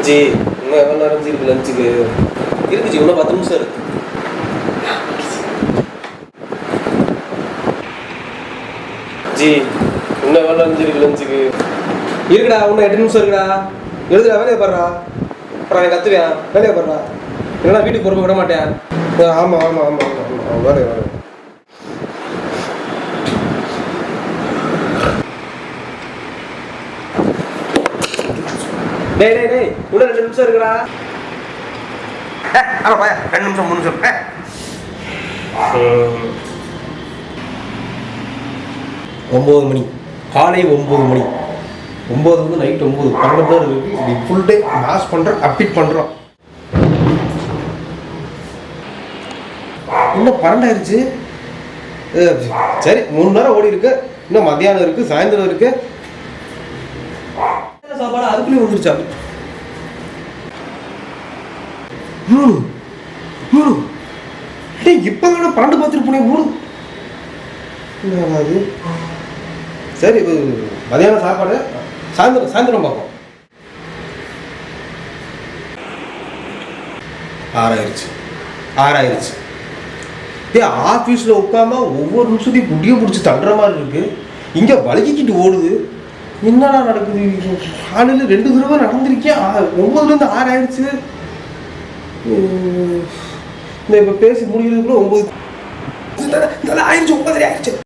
G இன்னும் எவ்வளோ நேரம் ஜி இருக்கு லஞ்சுக்கு? இருக்கு ஜி, இன்னும் 10 நிமிஷம் இருக்கு. ஜி இன்னும் எவ்வளோ நேரம் ஜி இருக்கு லஞ்சுக்கு? இருக்குடா, இன்னும் 8 நிமிஷம் இருக்குடா. எழுதுடா, வேலையை பாடுறா. அப்புறம் நான் கத்துவேன், வேலையை பாடுறா. இல்லைன்னா வீட்டுக்கு பொறுப்பை விட மாட்டேன். ஆமாம் ஆமாம் ஆமாம் ஆமாம் ஆமாம், வேலையை வேலை. டேய் டேய் டேய், இன்னும் 2 நிமிஷம் இருக்குடா. ஆமாம் பாயா, 2 நிமிஷம் 3 நிமிஷம். ஒம்பது மணி, காலை 9 மணி. 9 வந்து நைட் 9, 12 தான் இருக்குது. இப்படி ஃபுல் டே மாஸ் பண்ணுறோம், அப்டேட் பண்ணுறோம். இன்னும் 12 ஆயிடுச்சு. சரி, 3 நேரம் ஓடி இருக்கு. இன்னும் மத்தியானம் இருக்குது, சாயந்தரம் இருக்குது. சாப்பாடு அதுக்குள்ளே வந்துருச்சா? இப்போ வேணா 12 பார்த்துட்டு போனேன். 3 அது சரி. மதியானம் சாப்பாடு சாயந்தரம் பார்ப்போம். 6 ஆயிடுச்சு. ஆஃபீஸில் உட்காந்தா ஒவ்வொரு நிமிஷத்தையும் குட்டியை பிடிச்சி தள்ளுற மாதிரி இருக்கு. இங்கே வலிக்கிட்டு ஓடுது. என்னடா நடக்குது? காலையில் 2 தடவை நடந்திருக்கேன். 9லேருந்து 6 ஆயிடுச்சு. இந்த இப்போ பேசி முடிக்கிறதுக்குள்ள 9 ஆயிடுச்சு. 9 ஆயிடுச்சு.